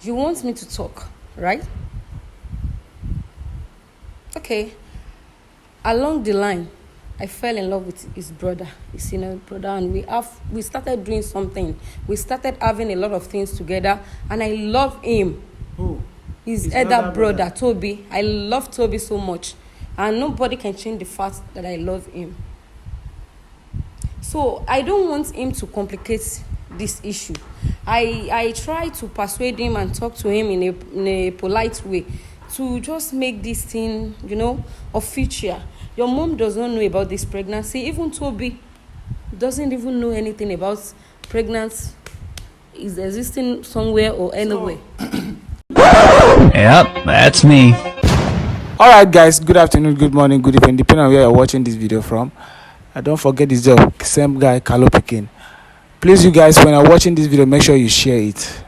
You want me to talk, right? Okay. Along the line, I fell in love with his brother, his senior brother, and we started doing something. We started having a lot of things together, and I love him. Who? His elder brother, Toby. I love Toby so much, and nobody can change the fact that I love him. So I don't want him to complicate this issue. I try to persuade him and talk to him in a polite way to just make this thing, official. Your mom does not know about this pregnancy. Even Toby doesn't even know anything about pregnancy is existing somewhere or anywhere. Yep, that's me. Alright guys, good afternoon, good morning, good evening, depending on where you're watching this video from. Don't forget this job, same guy, Carlo Pekin. Please you guys, when you're watching this video, make sure you share it.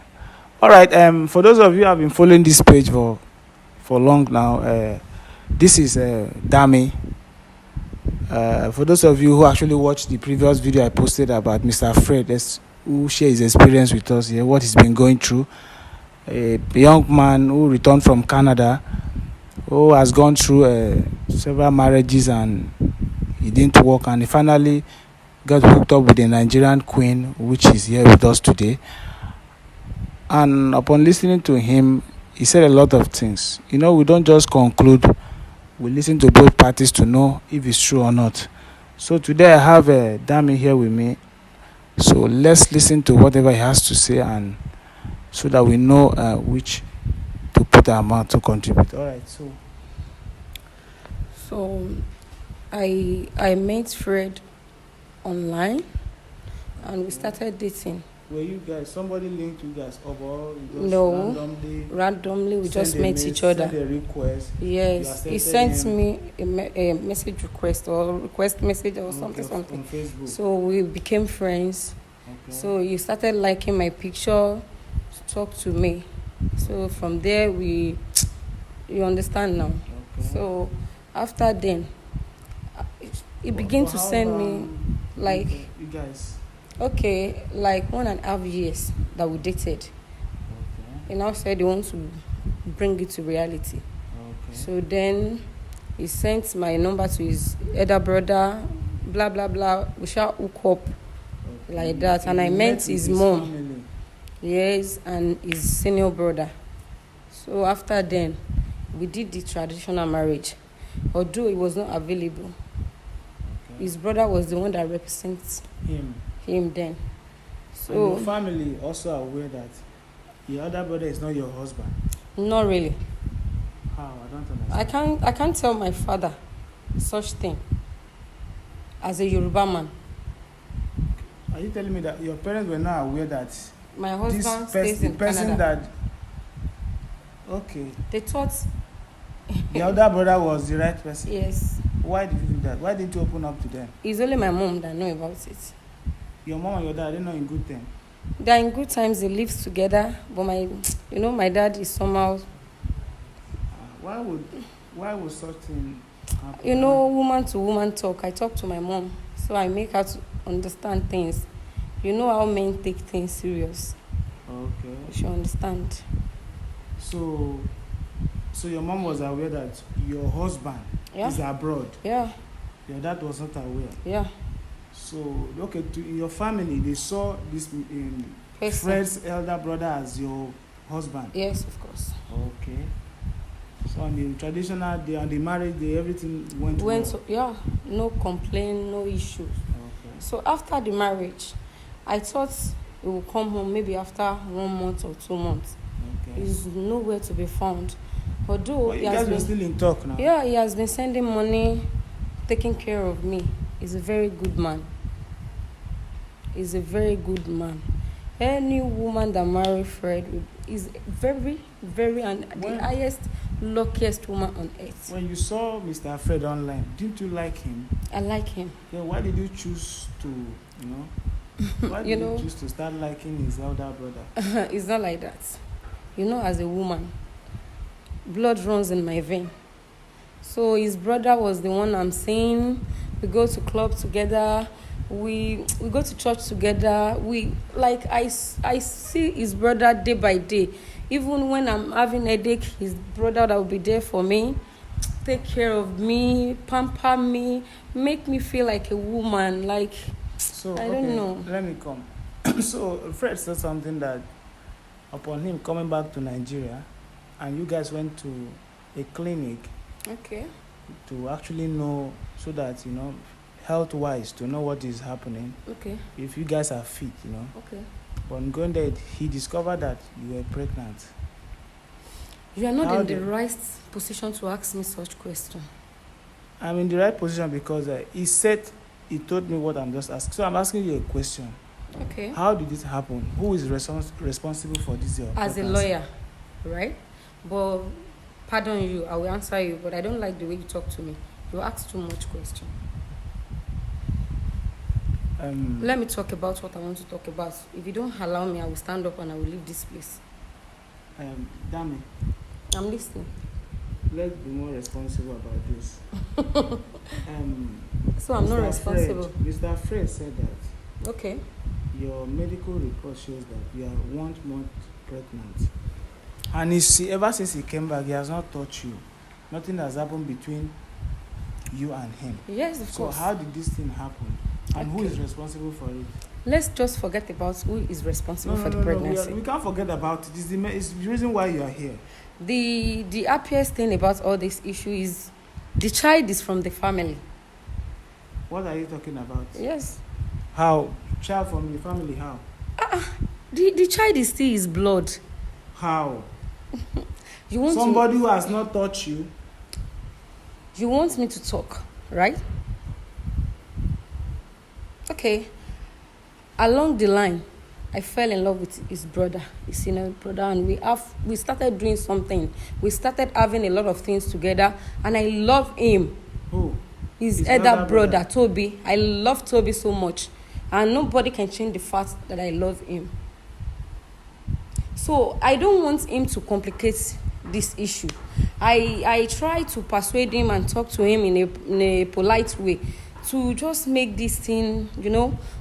Alright, for those of you who have been following this page for long now, this is Dami. For those of you who actually watched the previous video I posted about Mr. Fred, who shared his experience with us here, what he's been going through. A young man who returned from Canada, who has gone through several marriages and it didn't work, and he finally got hooked up with a Nigerian queen, which is here with us today. And upon listening to him, he said a lot of things. We don't just conclude, we listen to both parties to know if it's true or not. So today I have Dami here with me. So let's listen to whatever he has to say, and so that we know which to put our mouth to contribute. All right. So I met Fred online, and we started dating. Were you guys, somebody linked you guys up, or you just No, randomly we just met each other. Send a request. Yes, he sent me a message request or request message or something. On Facebook. So we became friends. Okay. So he started liking my picture to talk to me. So from there you understand now. Okay. So after then, he began to send me like. You guys. Okay, like 1.5 years that we dated. Okay. He now said he wants to bring it to reality. Okay. So then he sent my number to his elder brother, blah, blah, blah. We shall hook up like that. And I met his mom. Family. Yes, and his senior brother. So after then, we did the traditional marriage. Although it was not available. Okay. His brother was the one that represents him then. So and your family also aware that your other brother is not your husband? Not really. How? I don't understand. I can't tell my father such thing as a Yoruba man. Are you telling me that your parents were not aware that My husband stays in Canada. Okay. They thought The other brother was the right person. yes. Why did you do that? Why didn't you open up to them? It's only my mom that know about it. Your mom and your dad, they're not in good time. They're in good times, they live together, but my dad is somehow Why would such thing happen? woman to woman talk. I talk to my mom, so I make her to understand things. You know how men take things serious. Okay. You should understand. So your mom was aware that your husband is abroad. Yeah. Your dad was not aware. Yeah. So okay, in your family they saw this Fred's elder brother as your husband. Yes, of course. Okay. So on the traditional day, on the marriage day, everything went well. Yeah, no complaint, no issues. Okay. So after the marriage, I thought he would come home maybe after 1 month or 2 months. Okay. He's nowhere to be found. Although you guys are still in talk now. Yeah, he has been sending money, taking care of me. He's a very good man. He's a very good man. Any woman that marry Fred is very, very, and the highest, luckiest woman on earth. When you saw Mr. Fred online, didn't you like him? I like him. Yeah, why did you choose to, why did you choose to start liking his elder brother? It's not like that. As a woman, blood runs in my vein. So his brother was the one I'm seeing. We go to club together. We go to church together. We like I see his brother day by day. Even when I'm having a headache, his brother that will be there for me, take care of me, pamper me, make me feel like a woman. Like So I don't know. let me come. So Fred said something that upon him coming back to Nigeria, and you guys went to a clinic Okay. to actually know, so that health wise, to know what is happening, Okay. if you guys are fit. Okay. But on going there, he discovered that you were pregnant. You are not How in the did- right position to ask me such question. I'm in the right position because he told me what I'm just asking. So I'm asking you a question. Okay. How did this happen? Who is responsible for this? As a lawyer, right? But pardon you, I will answer you, but I don't like the way you talk to me. You ask too much question. Let me talk about what I want to talk about. If you don't allow me, I will stand up and I will leave this place. Dami, I'm listening. let's be more responsible about this. So I'm not responsible. Mr. Fred said that Okay. your medical report shows that you are 1 month pregnant. And ever since he came back, he has not touched you. Nothing has happened between you and him. Yes, of So course. how did this thing happen? And who Okay. is responsible for it? Let's just forget about who is responsible for the pregnancy. We can't forget about it. It's the reason why you are here. The happiest thing about all this issue is the child is from the family. What are you talking about? Yes. How? Child from the family, how? The child is still his blood. How? You want Somebody who has not touched you. You want me to talk, right? Okay. Along the line, I fell in love with his brother, his senior brother, and we started doing something. We started having a lot of things together, and I love him. Who? His elder elder brother, Toby. I love Toby so much, and nobody can change the fact that I love him. So I don't want him to complicate this issue. I try to persuade him and talk to him in a polite way to just make this thing,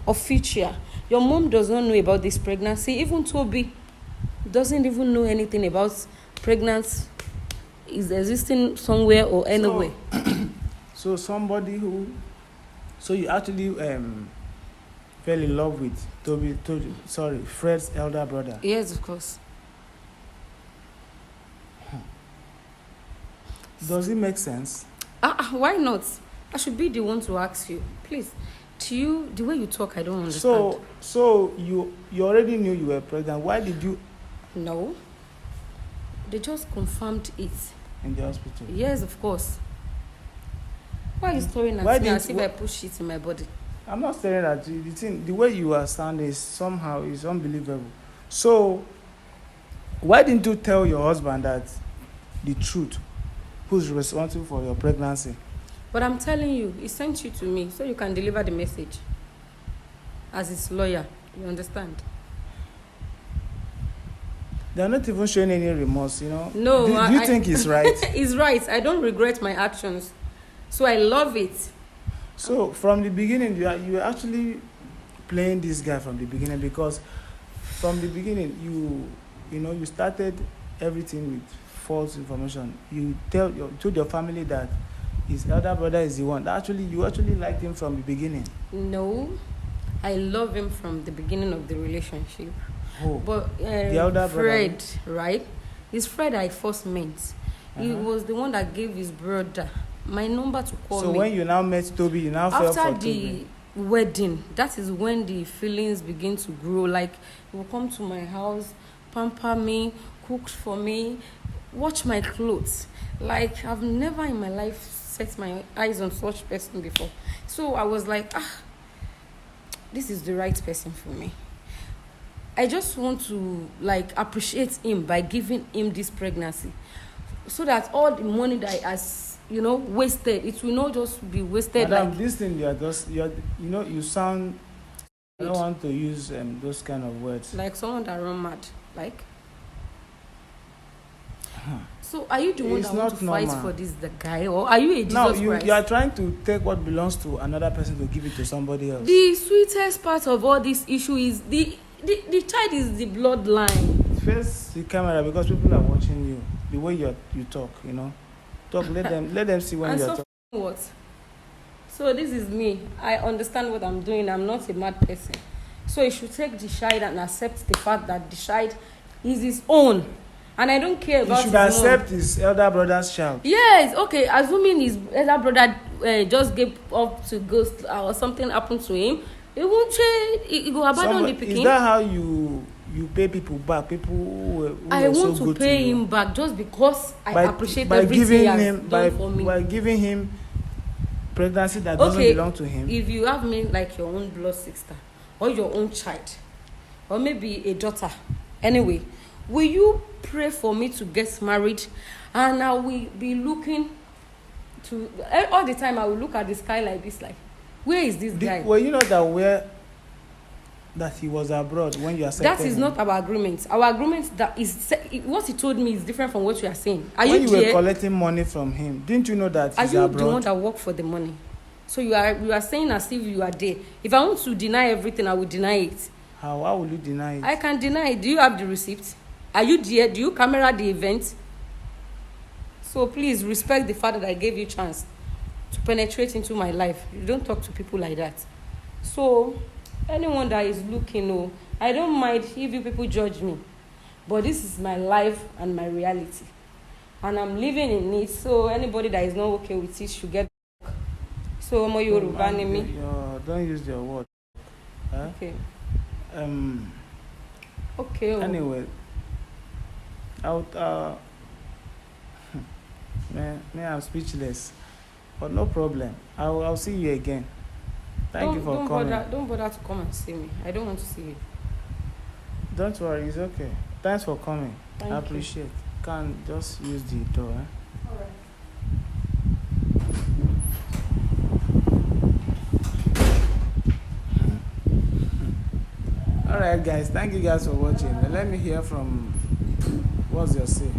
official. Your mom does not know about this pregnancy. Even Toby doesn't even know anything about pregnancy is existing somewhere or anywhere. So you actually fell in love with Fred's elder brother. Yes, of course. Does it make sense? Why not? I should be the one to ask you. Please. To you, the way you talk, I don't understand. So you already knew you were pregnant. Why did you? No. They just confirmed it. In the hospital? Yes, of course. Why are you staring at me as if I push shit in my body? I'm not staring at you. The way you are standing is unbelievable. So, why didn't you tell your husband that the truth? Who's responsible for your pregnancy? But I'm telling you, he sent you to me so you can deliver the message. As his lawyer, you understand? They're not even showing any remorse, No. Do you think he's right? He's right. I don't regret my actions. So I love it. So from the beginning, you were actually playing this guy from the beginning, because from the beginning you started everything with false information. You told your family that his elder brother is the one. You actually liked him from the beginning. No, I love him from the beginning of the relationship. Who? But The elder Fred, brother. right? It's Fred I first met. He was the one that gave his brother my number to call me. So when you now met Toby, you now fell for After Toby. the wedding, that is when the feelings begin to grow. Like, he will come to my house, pamper me, cook for me, watch my clothes. Like, I've never in my life set my eyes on such person before. So I was like, this is the right person for me. I just want to appreciate him by giving him this pregnancy, so that all the money that he has wasted, it will not just be wasted. Madam, this thing you sound, I don't want to use those kind of words. Like someone that run mad. So are you the one It's that want not to fight normal. for this the guy, or are you a Jesus Now Christ? you are trying to take what belongs to another person to give it to somebody else. The sweetest part of all this issue is the child is the bloodline. Face the camera because people are watching you. The way you talk, talk. Let them see when And you are so talking. what? So this is me. I understand what I'm doing. I'm not a mad person. So he should take the child and accept the fact that the child is his own. And I don't care about He should his accept mom. his elder brother's child. Yes, okay. Assuming his elder brother just gave up to ghost or something happened to him, he won't change. He go abandon the pikin. Is that how you pay people back? People who I were so want to good pay to you? him back just because I appreciate by everything giving he has him done for me. by giving him pregnancy that doesn't belong to him. If you have me like your own blood sister or your own child or maybe a daughter, anyway, will you pray for me to get married? And I will be looking to all the time. I will look at the sky like this, like, where is this guy? Well, you know that he was abroad when you accepted That is him. not our agreement. Our agreement that is what he told me is different from what you are saying. Are when you you were there? collecting money from him, didn't you know that Are he's you abroad? the one that work for the money? So you are saying as if you are there. If I want to deny everything, I will deny it. How will you deny it? I can deny it. Do you have the receipt? Are you there? Do you camera the event? So please respect the fact that I gave you chance to penetrate into my life. You don't talk to people like that. So anyone that is looking, I don't mind if you people judge me, but this is my life and my reality, and I'm living in it. So anybody that is not okay with it should get back. So Omo Yoruba ni mi. Don't use your word. Huh? Okay. Okay. Anyway, man, I'm speechless, but no problem. I'll see you again. Thank you for coming. Don't bother to come and see me. I don't want to see you. Don't worry, it's okay. Thanks for coming. Thank I you. appreciate. Can just use the door. All right. Alright guys, thank you guys for watching. Let me hear from what's your say.